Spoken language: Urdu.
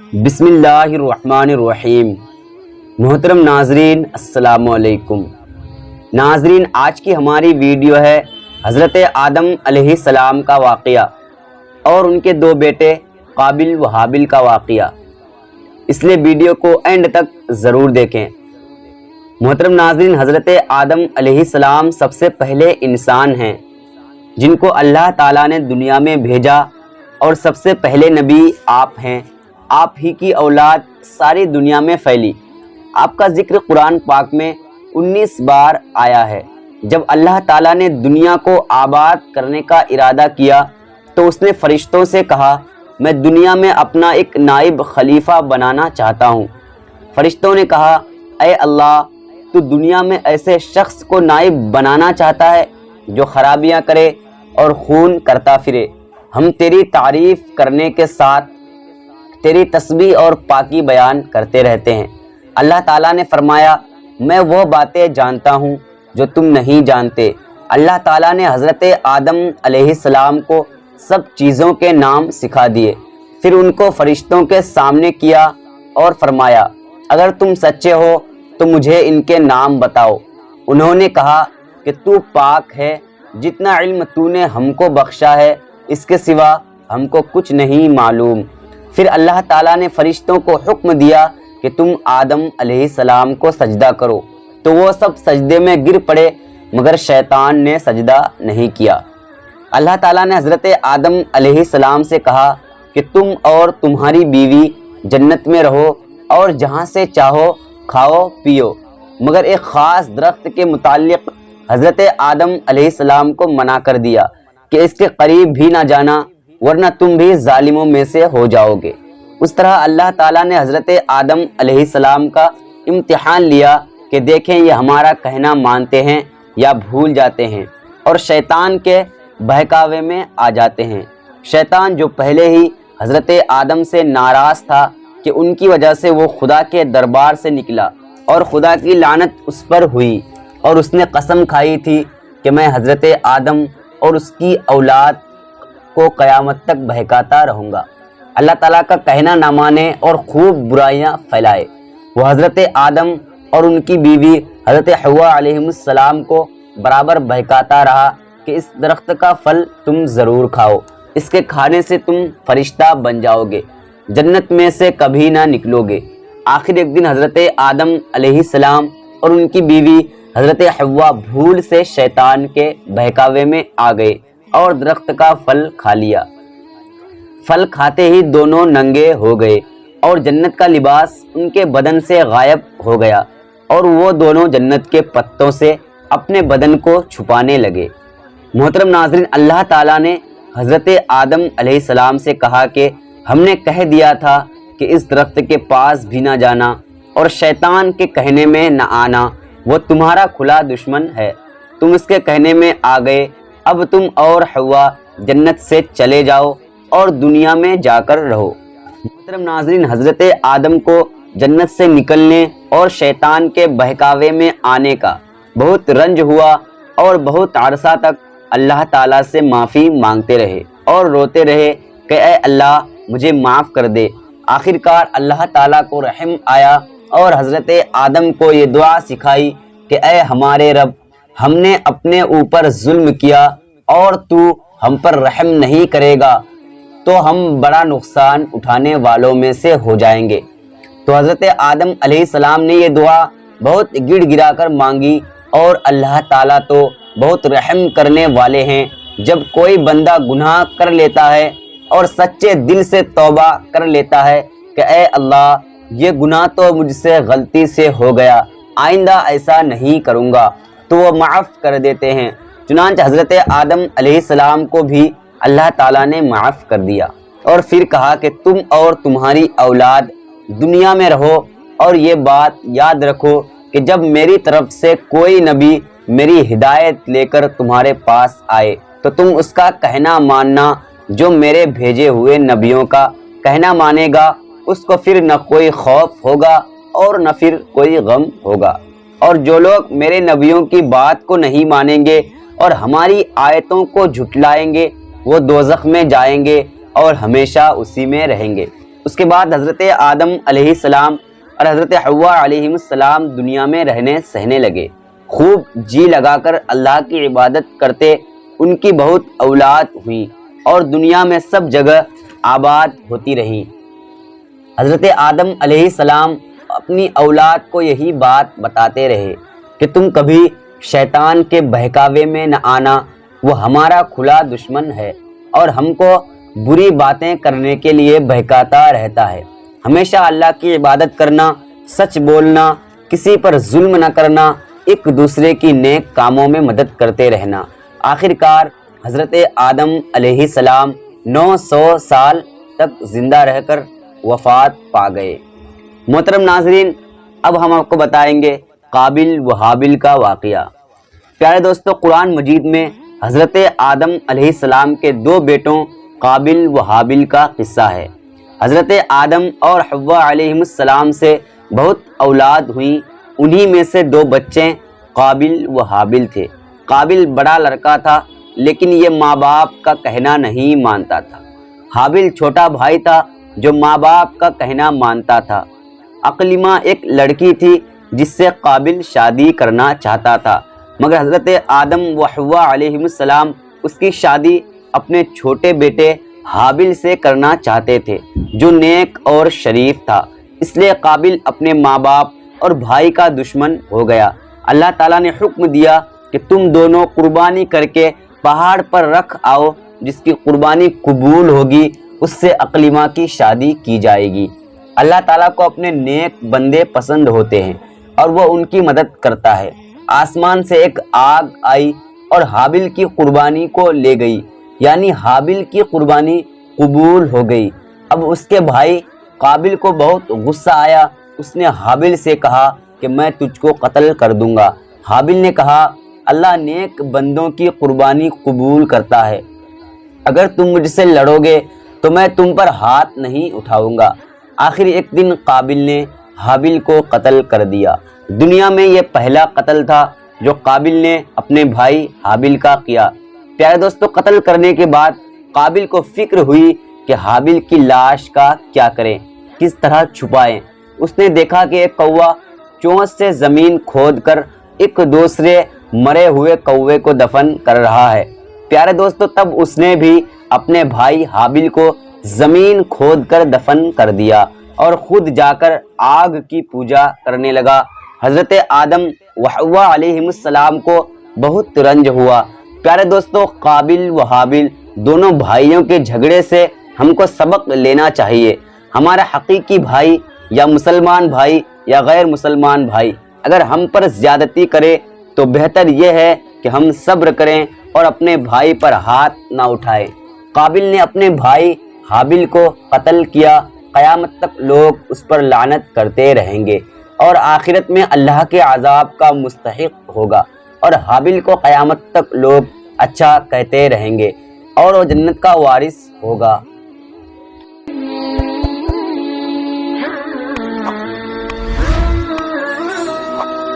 بسم اللہ الرحمن الرحیم۔ محترم ناظرین السلام علیکم۔ ناظرین، آج کی ہماری ویڈیو ہے حضرت آدم علیہ السلام کا واقعہ اور ان کے دو بیٹے قابل و حابل کا واقعہ، اس لیے ویڈیو کو اینڈ تک ضرور دیکھیں۔ محترم ناظرین، حضرت آدم علیہ السلام سب سے پہلے انسان ہیں جن کو اللہ تعالیٰ نے دنیا میں بھیجا، اور سب سے پہلے نبی آپ ہیں۔ آپ ہی کی اولاد ساری دنیا میں پھیلی۔ آپ کا ذکر قرآن پاک میں 19 بار آیا ہے۔ جب اللہ تعالیٰ نے دنیا کو آباد کرنے کا ارادہ کیا تو اس نے فرشتوں سے کہا، میں دنیا میں اپنا ایک نائب خلیفہ بنانا چاہتا ہوں۔ فرشتوں نے کہا، اے اللہ، تو دنیا میں ایسے شخص کو نائب بنانا چاہتا ہے جو خرابیاں کرے اور خون کرتا پھرے؟ ہم تیری تعریف کرنے کے ساتھ تیری تسبیح اور پاکی بیان کرتے رہتے ہیں۔ اللہ تعالیٰ نے فرمایا، میں وہ باتیں جانتا ہوں جو تم نہیں جانتے۔ اللہ تعالیٰ نے حضرت آدم علیہ السلام کو سب چیزوں کے نام سکھا دیے، پھر ان کو فرشتوں کے سامنے کیا اور فرمایا، اگر تم سچے ہو تو مجھے ان کے نام بتاؤ۔ انہوں نے کہا کہ تو پاک ہے، جتنا علم تو نے ہم کو بخشا ہے اس کے سوا ہم کو کچھ نہیں معلوم۔ پھر اللہ تعالیٰ نے فرشتوں کو حکم دیا کہ تم آدم علیہ السلام کو سجدہ کرو، تو وہ سب سجدے میں گر پڑے، مگر شیطان نے سجدہ نہیں کیا۔ اللہ تعالیٰ نے حضرت آدم علیہ السلام سے کہا کہ تم اور تمہاری بیوی جنت میں رہو اور جہاں سے چاہو کھاؤ پیو، مگر ایک خاص درخت کے متعلق حضرت آدم علیہ السلام کو منع کر دیا کہ اس کے قریب بھی نہ جانا، ورنہ تم بھی ظالموں میں سے ہو جاؤ گے۔ اس طرح اللہ تعالیٰ نے حضرت آدم علیہ السلام کا امتحان لیا کہ دیکھیں یہ ہمارا کہنا مانتے ہیں یا بھول جاتے ہیں اور شیطان کے بہکاوے میں آ جاتے ہیں۔ شیطان جو پہلے ہی حضرت آدم سے ناراض تھا کہ ان کی وجہ سے وہ خدا کے دربار سے نکلا اور خدا کی لعنت اس پر ہوئی، اور اس نے قسم کھائی تھی کہ میں حضرت آدم اور اس کی اولاد کو قیامت تک بہکاتا رہوں گا۔ اللہ تعالیٰ کا کہنا نہ مانے اور خوب برائیاں پھیلائے۔ وہ حضرت آدم اور ان کی بیوی حضرت حوا علیہ السلام کو برابر بہکاتا رہا کہ اس درخت کا پھل تم ضرور کھاؤ، اس کے کھانے سے تم فرشتہ بن جاؤ گے، جنت میں سے کبھی نہ نکلو گے۔ آخر ایک دن حضرت آدم علیہ السلام اور ان کی بیوی حضرت حوا بھول سے شیطان کے بہکاوے میں آ گئے اور درخت کا پھل کھا لیا۔ پھل کھاتے ہی دونوں ننگے ہو گئے اور جنت کا لباس ان کے بدن سے غائب ہو گیا، اور وہ دونوں جنت کے پتوں سے اپنے بدن کو چھپانے لگے۔ محترم ناظرین، اللہ تعالیٰ نے حضرت آدم علیہ السلام سے کہا کہ ہم نے کہہ دیا تھا کہ اس درخت کے پاس بھی نہ جانا اور شیطان کے کہنے میں نہ آنا، وہ تمہارا کھلا دشمن ہے۔ تم اس کے کہنے میں آ گئے، اب تم اور حوا جنت سے چلے جاؤ اور دنیا میں جا کر رہو۔ محترم ناظرین، حضرت آدم کو جنت سے نکلنے اور شیطان کے بہکاوے میں آنے کا بہت رنج ہوا، اور بہت عرصہ تک اللہ تعالیٰ سے معافی مانگتے رہے اور روتے رہے کہ اے اللہ مجھے معاف کر دے۔ آخر کار اللہ تعالیٰ کو رحم آیا اور حضرت آدم کو یہ دعا سکھائی کہ اے ہمارے رب، ہم نے اپنے اوپر ظلم کیا اور تو ہم پر رحم نہیں کرے گا تو ہم بڑا نقصان اٹھانے والوں میں سے ہو جائیں گے۔ تو حضرت آدم علیہ السلام نے یہ دعا بہت گڑ گڑا کر مانگی، اور اللہ تعالیٰ تو بہت رحم کرنے والے ہیں۔ جب کوئی بندہ گناہ کر لیتا ہے اور سچے دل سے توبہ کر لیتا ہے کہ اے اللہ یہ گناہ تو مجھ سے غلطی سے ہو گیا، آئندہ ایسا نہیں کروں گا، تو وہ معاف کر دیتے ہیں۔ چنانچہ حضرت آدم علیہ السلام کو بھی اللہ تعالیٰ نے معاف کر دیا، اور پھر کہا کہ تم اور تمہاری اولاد دنیا میں رہو، اور یہ بات یاد رکھو کہ جب میری طرف سے کوئی نبی میری ہدایت لے کر تمہارے پاس آئے تو تم اس کا کہنا ماننا، جو میرے بھیجے ہوئے نبیوں کا کہنا مانے گا اس کو پھر نہ کوئی خوف ہوگا اور نہ پھر کوئی غم ہوگا، اور جو لوگ میرے نبیوں کی بات کو نہیں مانیں گے اور ہماری آیتوں کو جھٹلائیں گے وہ دوزخ میں جائیں گے اور ہمیشہ اسی میں رہیں گے۔ اس کے بعد حضرت آدم علیہ السلام اور حضرت حوا علیہ السلام دنیا میں رہنے سہنے لگے، خوب جی لگا کر اللہ کی عبادت کرتے، ان کی بہت اولاد ہوئی اور دنیا میں سب جگہ آباد ہوتی رہی۔ حضرت آدم علیہ السلام اپنی اولاد کو یہی بات بتاتے رہے کہ تم کبھی شیطان کے بہکاوے میں نہ آنا، وہ ہمارا کھلا دشمن ہے اور ہم کو بری باتیں کرنے کے لیے بہکاتا رہتا ہے۔ ہمیشہ اللہ کی عبادت کرنا، سچ بولنا، کسی پر ظلم نہ کرنا، ایک دوسرے کی نیک کاموں میں مدد کرتے رہنا۔ آخر کار حضرت آدم علیہ السلام 900 سال تک زندہ رہ کر وفات پا گئے۔ محترم ناظرین، اب ہم آپ کو بتائیں گے قابل و حابل کا واقعہ۔ پیارے دوستو، قرآن مجید میں حضرت آدم علیہ السلام کے 2 بیٹوں قابل و حابل کا قصہ ہے۔ حضرت آدم اور حوا علیہ السلام سے بہت اولاد ہوئیں، انہی میں سے 2 بچے قابل و حابل تھے۔ قابل بڑا لڑکا تھا لیکن یہ ماں باپ کا کہنا نہیں مانتا تھا۔ حابل چھوٹا بھائی تھا جو ماں باپ کا کہنا مانتا تھا۔ عقلمہ ایک لڑکی تھی جس سے قابل شادی کرنا چاہتا تھا، مگر حضرت آدم و حوا علیہ السلام اس کی شادی اپنے چھوٹے بیٹے حابل سے کرنا چاہتے تھے جو نیک اور شریف تھا، اس لیے قابل اپنے ماں باپ اور بھائی کا دشمن ہو گیا۔ اللہ تعالیٰ نے حکم دیا کہ تم دونوں قربانی کر کے پہاڑ پر رکھ آؤ، جس کی قربانی قبول ہوگی اس سے عقلمہ کی شادی کی جائے گی۔ اللہ تعالیٰ کو اپنے نیک بندے پسند ہوتے ہیں اور وہ ان کی مدد کرتا ہے۔ آسمان سے ایک آگ آئی اور حابل کی قربانی کو لے گئی، یعنی حابل کی قربانی قبول ہو گئی۔ اب اس کے بھائی قابل کو بہت غصہ آیا، اس نے حابل سے کہا کہ میں تجھ کو قتل کر دوں گا۔ حابل نے کہا اللہ نیک بندوں کی قربانی قبول کرتا ہے، اگر تم مجھ سے لڑو گے تو میں تم پر ہاتھ نہیں اٹھاؤں گا۔ آخر ایک دن قابل نے حابل کو قتل کر دیا۔ دنیا میں یہ پہلا قتل تھا جو قابل نے اپنے بھائی حابل کا کیا۔ پیارے دوستو، قتل کرنے کے بعد قابل کو فکر ہوئی کہ حابل کی لاش کا کیا کریں، کس طرح چھپائیں۔ اس نے دیکھا کہ ایک کوا چونچ سے زمین کھود کر ایک دوسرے مرے ہوئے کوے کو دفن کر رہا ہے۔ پیارے دوستو، تب اس نے بھی اپنے بھائی حابل کو زمین کھود کر دفن کر دیا اور خود جا کر آگ کی پوجا کرنے لگا۔ حضرت آدم و حوا علیہ السلام کو بہت رنج ہوا۔ پیارے دوستو، قابل و حابل دونوں بھائیوں کے جھگڑے سے ہم کو سبق لینا چاہیے۔ ہمارا حقیقی بھائی یا مسلمان بھائی یا غیر مسلمان بھائی اگر ہم پر زیادتی کرے تو بہتر یہ ہے کہ ہم صبر کریں اور اپنے بھائی پر ہاتھ نہ اٹھائیں۔ قابل نے اپنے بھائی حابل کو قتل کیا، قیامت تک لوگ اس پر لعنت کرتے رہیں گے اور آخرت میں اللہ کے عذاب کا مستحق ہوگا، اور حابل کو قیامت تک لوگ اچھا کہتے رہیں گے اور وہ جنت کا وارث ہوگا۔